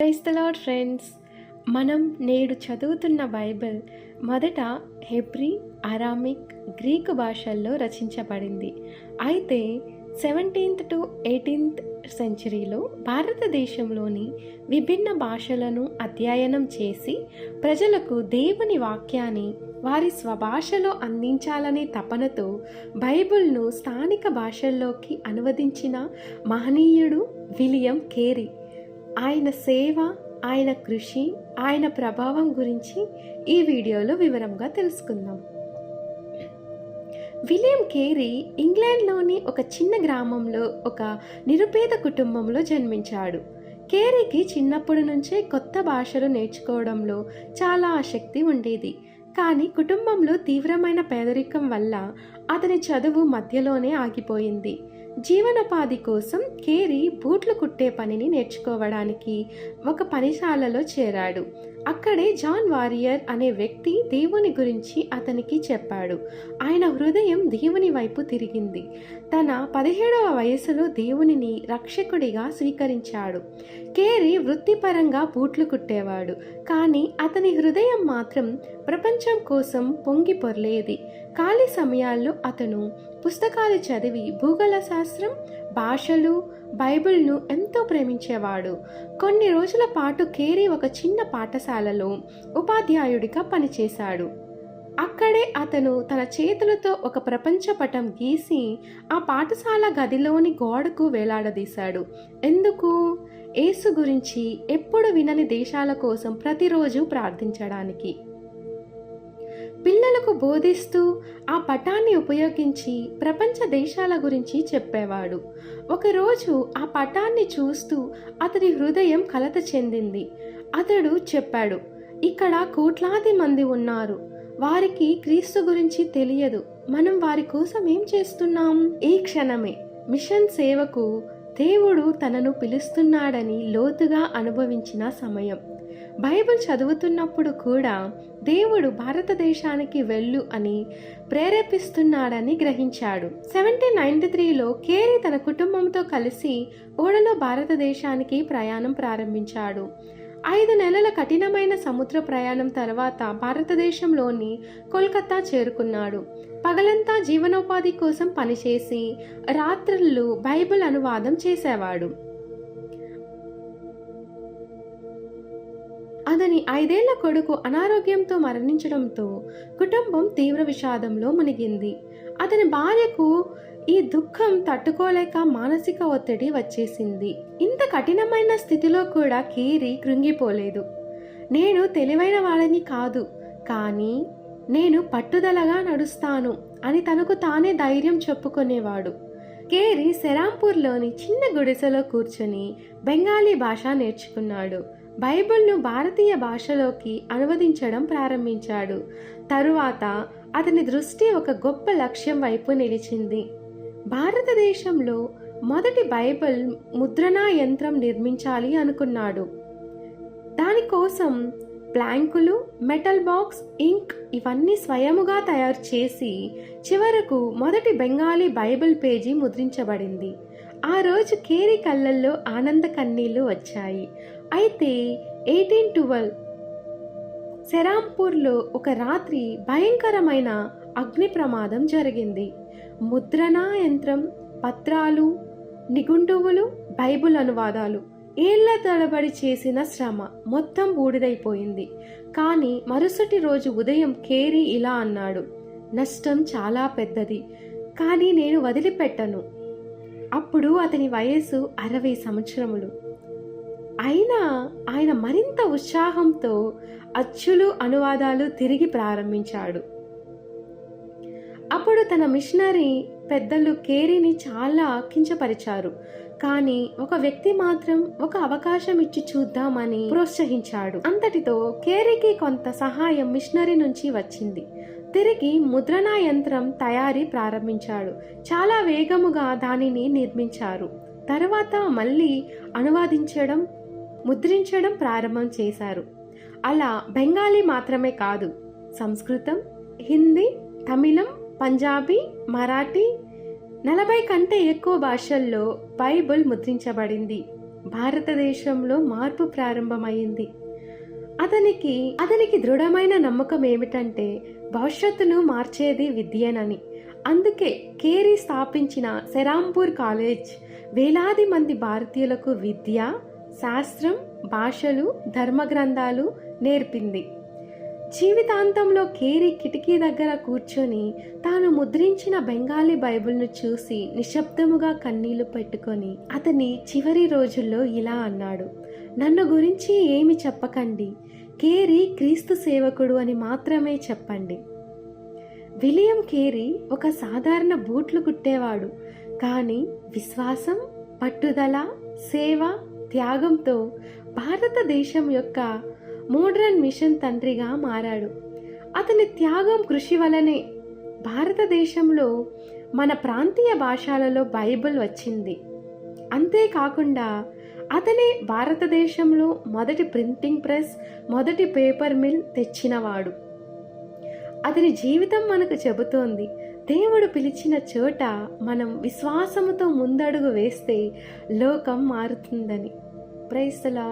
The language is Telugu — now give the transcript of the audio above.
Praise the lord friends. మనం నేడు చదువుతున్న బైబిల్ మొదట హెబ్రీ, అరామిక్, గ్రీకు భాషల్లో రచించబడింది. అయితే 17th to 18th సెంచరీలో భారతదేశంలోని విభిన్న భాషలను అధ్యయనం చేసి ప్రజలకు దేవుని వాక్యాన్ని వారి స్వభాషలో అందించాలనే తపనతో బైబిల్ను స్థానిక భాషల్లోకి అనువదించిన మహనీయుడు విలియం కేరీ. ఆయన సేవ, ఆయన కృషి, ఆయన ప్రభావం గురించి ఈ వీడియోలో వివరంగా తెలుసుకుందాం. విలియం కేరీ ఇంగ్లాండ్లోని ఒక చిన్న గ్రామంలో ఒక నిరుపేద కుటుంబంలో జన్మించాడు. కేరీకి చిన్నప్పటి నుంచే కొత్త భాషలు నేర్చుకోవడంలో చాలా ఆసక్తి ఉండేది. కానీ కుటుంబంలో తీవ్రమైన పేదరికం వల్ల అతని చదువు మధ్యలోనే ఆగిపోయింది. జీవనోపాధి కోసం కేరీ బూట్లు కుట్టే పనిని నేర్చుకోవడానికి ఒక పనిశాలలో చేరాడు. అక్కడే జాన్ వారియర్ అనే వ్యక్తి దేవుని గురించి అతనికి చెప్పాడు. ఆయన హృదయం దేవుని వైపు తిరిగింది. తన 17వ వయసులో దేవునిని రక్షకుడిగా స్వీకరించాడు. కేరీ వృత్తిపరంగా బూట్లు కుట్టేవాడు, కానీ అతని హృదయం మాత్రం ప్రపంచం కోసం పొంగి పొర్లేది. ఖాళీ సమయాల్లో అతను పుస్తకాలు చదివి భూగోళ శాస్త్రం, భాషలు, బైబిల్ను ఎంతో ప్రేమించేవాడు. కొన్ని రోజుల పాటు కేరీ ఒక చిన్న పాఠశాలలో ఉపాధ్యాయుడిగా పనిచేశాడు. అక్కడే అతను తన చేతులతో ఒక ప్రపంచ పటం గీసి ఆ పాఠశాల గదిలోని గోడకు వేలాడదీశాడు. ఎందుకు? యేసు గురించి ఎప్పుడు వినని దేశాల కోసం ప్రతిరోజు ప్రార్థించడానికి. పిల్లలకు బోధిస్తూ ఆ పటాన్ని ఉపయోగించి ప్రపంచ దేశాల గురించి చెప్పేవాడు. ఒకరోజు ఆ పటాన్ని చూస్తూ అతని హృదయం కలత చెందింది. అతడు చెప్పాడు, ఇక్కడ కోట్లాది మంది ఉన్నారు, వారికి క్రీస్తు గురించి తెలియదు, మనం వారి కోసం ఏం చేస్తున్నాం? ఈ క్షణమే మిషన్ సేవకు దేవుడు తనను పిలుస్తున్నాడని లోతుగా అనుభవించిన సమయం. బైబిల్ చదువుతున్నప్పుడు కూడా దేవుడు భారతదేశానికి వెళ్ళు అని ప్రేరేపిస్తున్నాడని గ్రహించాడు. 1793లో కేరీ తన కుటుంబంతో కలిసి ఓడలో భారతదేశానికి ప్రయాణం ప్రారంభించాడు. 5 నెలల కఠినమైన సముద్ర ప్రయాణం తర్వాత భారతదేశంలోని కోల్కతా చేరుకున్నాడు. పగలంతా జీవనోపాధి కోసం పనిచేసి రాత్రుళ్ళు బైబిల్ అనువాదం చేసేవాడు. అతని 5 ఏళ్ల కొడుకు అనారోగ్యంతో మరణించడంతో కుటుంబం తీవ్ర విషాదంలో మునిగింది. అతని భార్యకు ఈ దుఃఖం తట్టుకోలేక మానసిక ఒత్తిడి వచ్చేసింది. ఇంత కఠినమైన స్థితిలో కూడా కేరీ కృంగిపోలేదు. నేను తెలివైన వాడిని కాదు, కానీ నేను పట్టుదలగా నడుస్తాను అని తనకు తానే ధైర్యం చెప్పుకునేవాడు. కేరీ సెరాంపూర్లోని చిన్న గుడిసెలో కూర్చొని బెంగాలీ భాష నేర్చుకున్నాడు. బైబిల్ను భారతీయ భాషలోకి అనువదించడం ప్రారంభించాడు. తరువాత అతని దృష్టి ఒక గొప్ప లక్ష్యం వైపు నిలిచింది. భారతదేశంలో మొదటి బైబిల్ ముద్రణా యంత్రం నిర్మించాలి అనుకున్నాడు. దానికోసం ప్లాంకులు, మెటల్ బాక్స్, ఇంక్ ఇవన్నీ స్వయముగా తయారు చేసి చివరకు మొదటి బెంగాలీ బైబిల్ పేజీ ముద్రించబడింది. ఆ రోజు కేరీ కళ్ళల్లో ఆనంద కన్నీళ్లు వచ్చాయి. అయితే 1812 సెరాంపూర్లో ఒక రాత్రి భయంకరమైన అగ్ని ప్రమాదం జరిగింది. ముద్రణా యంత్రం, పత్రాలు, నిఘంటువులు, బైబిల్ అనువాదాలు, ఏళ్ల తరబడి చేసిన శ్రమ మొత్తం బూడిదైపోయింది. కానీ మరుసటి రోజు ఉదయం కేరీ ఇలా అన్నాడు, నష్టం చాలా పెద్దది, కానీ నేను వదిలిపెట్టను. అప్పుడు అతని వయసు 60 సంవత్సరములు. అయినా ఆయన మరింత ఉత్సాహంతో అచ్చులు, అనువాదాలు తిరిగి ప్రారంభించాడు. అప్పుడు తన మిషనరీ పెద్దలు కేరీని చాలా కించపరిచారు. కానీ ఒక వ్యక్తి మాత్రం ఒక అవకాశం ఇచ్చి చూద్దామని ప్రోత్సహించాడు. అంతటితో కేరీకి కొంత సహాయం మిషనరీ నుంచి వచ్చింది. తిరిగి ముద్రణా యంత్రం తయారీ ప్రారంభించాడు. చాలా వేగముగా దానిని నిర్మించారు. తర్వాత మళ్ళీ అనువాదించడం, ముద్రించడం ప్రారంభం చేశారు. అలా బెంగాలీ మాత్రమే కాదు, సంస్కృతం, హిందీ, తమిళం, పంజాబీ, మరాఠీ 40 కంటే ఎక్కువ భాషల్లో బైబిల్ ముద్రించబడింది. భారతదేశంలో మార్పు ప్రారంభమైంది. అతనికి దృఢమైన నమ్మకం ఏమిటంటే భవిష్యత్తును మార్చేది విద్యేనని. అందుకే కేరీ స్థాపించిన సెరాంపూర్ కాలేజ్ వేలాది మంది భారతీయులకు విద్య, శాస్త్రం, భాషలు, ధర్మగ్రంథాలు నేర్పింది. జీవితాంతంలో కేరీ కిటికీ దగ్గర కూర్చొని తాను ముద్రించిన బెంగాలీ బైబిల్ను చూసి నిశ్శబ్దముగా కన్నీళ్లు పెట్టుకొని అతని చివరి రోజుల్లో ఇలా అన్నాడు: నన్ను గురించి ఏమి చెప్పకండి, కేరీ క్రీస్తు సేవకుడు అని మాత్రమే చెప్పండి. విలియం కేరీ ఒక సాధారణ బూట్లు కుట్టేవాడు, కానీ విశ్వాసం, పట్టుదల, సేవ, త్యాగంతో భారతదేశం యొక్క మోడ్రన్ మిషన్ తండ్రిగా మారాడు. అతని త్యాగం, కృషి వలనే భారతదేశంలో మన ప్రాంతీయ భాషలలో బైబిల్ వచ్చింది. అంతేకాకుండా అతనే భారతదేశంలో మొదటి ప్రింటింగ్ ప్రెస్, మొదటి పేపర్ మిల్ తెచ్చినవాడు. అతని జీవితం మనకు చెబుతోంది, దేవుడు పిలిచిన చోట మనం విశ్వాసముతో ముందడుగు వేస్తే లోకం మారుతుందని. Praise the lord.